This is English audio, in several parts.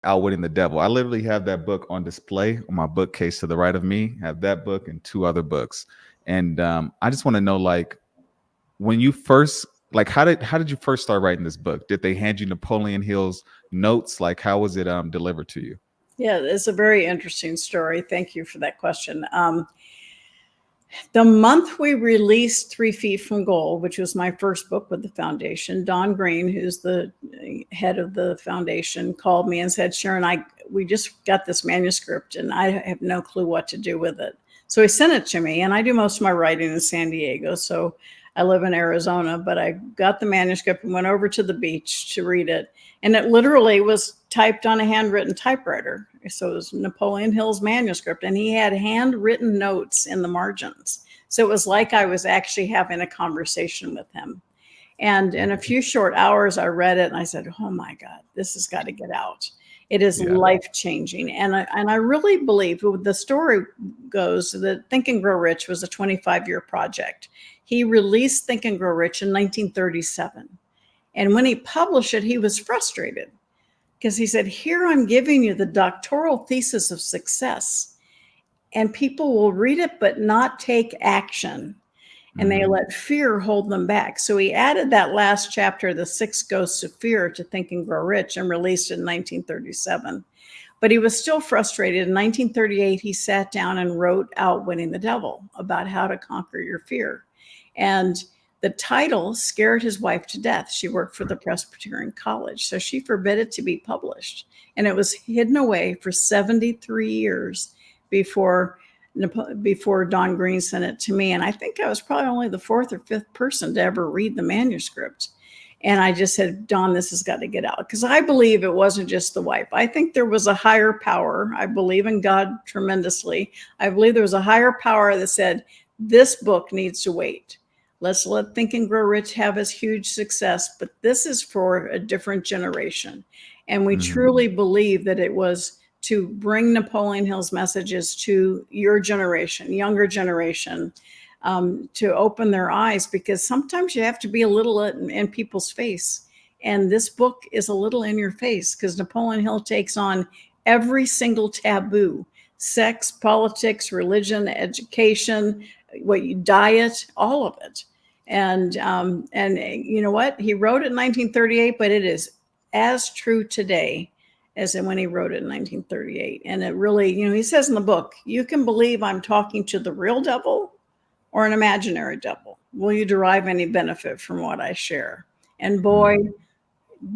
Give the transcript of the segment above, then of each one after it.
Outwitting the Devil. I literally have that book on display on my bookcase to the right of me. I have that book and two other books. And I just want to know, like, when you first, like, how did you first start writing this book? Did they hand you Napoleon Hill's notes? Like, how was it delivered to you? Yeah, it's a very interesting story. Thank you for that question. The month we released 3 Feet from Gold, which was my first book with the foundation, Don Green, who's the head of the foundation, called me and said, Sharon, we just got this manuscript and I have no clue what to do with it. So he sent it to me, and I do most of my writing in San Diego. So I live in Arizona, but I got the manuscript and went over to the beach to read it. And it literally was typed on a handwritten typewriter. So it was Napoleon Hill's manuscript, and he had handwritten notes in the margins. So it was like I was actually having a conversation with him. And in a few short hours, I read it and I said, oh my God, this has got to get out. It is Yeah. life-changing. And I really believe, the story goes that Think and Grow Rich was a 25-year project. He released Think and Grow Rich in 1937. And when he published it, he was frustrated because he said, here I'm giving you the doctoral thesis of success, and people will read it but not take action. And they let fear hold them back. So he added that last chapter, The Six Ghosts of Fear, to Think and Grow Rich, and released it in 1937. But he was still frustrated. In 1938, he sat down and wrote Outwitting the Devil, about how to conquer your fear. And the title scared his wife to death. She worked for the Presbyterian College, so she forbid it to be published. And it was hidden away for 73 years before Don Green sent it to me. And I think I was probably only the fourth or fifth person to ever read the manuscript. And I just said, Don, this has got to get out. Because I believe it wasn't just the wife. I think there was a higher power. I believe in God tremendously. I believe there was a higher power that said, this book needs to wait. Let's let Think and Grow Rich have its huge success. But this is for a different generation. And we truly believe that it was to bring Napoleon Hill's messages to your generation, younger generation, to open their eyes, because sometimes you have to be a little in people's face. And this book is a little in your face, because Napoleon Hill takes on every single taboo: sex, politics, religion, education, diet, all of it. And you know what? He wrote it in 1938, but it is as true today as when he wrote it in 1938. And it really, he says in the book, you can believe I'm talking to the real devil or an imaginary devil. Will you derive any benefit from what I share? And boy,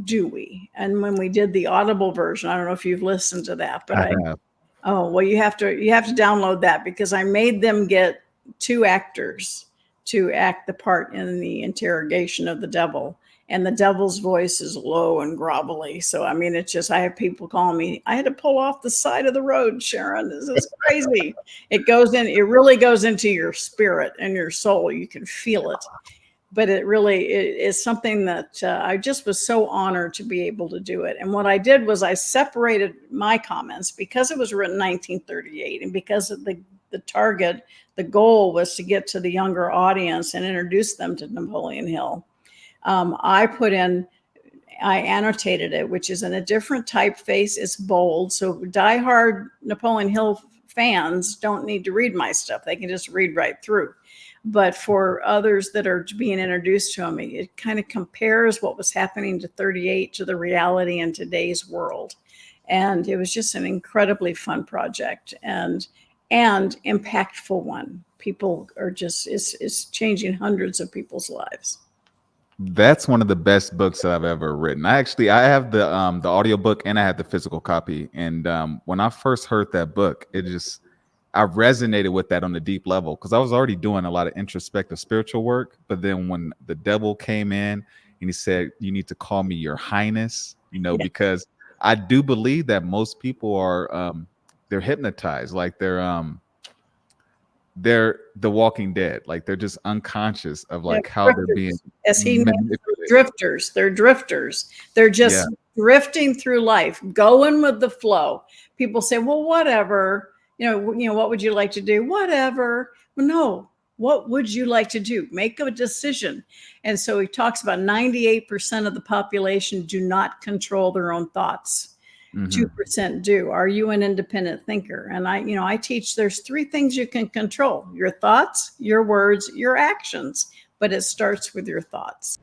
do we. And when we did the Audible version, I don't know if you've listened to that, but I have. oh, well, you have to download that, because I made them get 2 actors to act the part in the interrogation of the devil. And the devil's voice is low and grovelly. So, I mean, it's just, I have people calling me, I had to pull off the side of the road, Sharon. This is crazy. It really goes into your spirit and your soul. You can feel it. But it is something that I just was so honored to be able to do it. And what I did was I separated my comments, because it was written in 1938, and because of the target, the goal was to get to the younger audience and introduce them to Napoleon Hill. I annotated it, which is in a different typeface. It's bold. So diehard Napoleon Hill fans don't need to read my stuff. They can just read right through. But for others that are being introduced to him, it kind of compares what was happening to 38 to the reality in today's world. And it was just an incredibly fun project and impactful one. People are just, it's changing hundreds of people's lives. That's one of the best books that I've ever written. I have the audiobook, and I have the physical copy. And when I first heard that book, I resonated with that on a deep level, because I was already doing a lot of introspective spiritual work. But then when the devil came in and he said, you need to call me your highness, Yeah. because I do believe that most people are they're hypnotized, like they're the Walking Dead, like they're just unconscious of like how they're being as he named them, manipulated. drifters. They're drifters. They're just drifting through life, going with the flow. People say, well, whatever, what would you like to do? Whatever. Well, no, what would you like to do? Make a decision. And so he talks about 98% of the population do not control their own thoughts. Mhm. 2% do. Are you an independent thinker? And I teach there's 3 things you can control: your thoughts, your words, your actions, but it starts with your thoughts.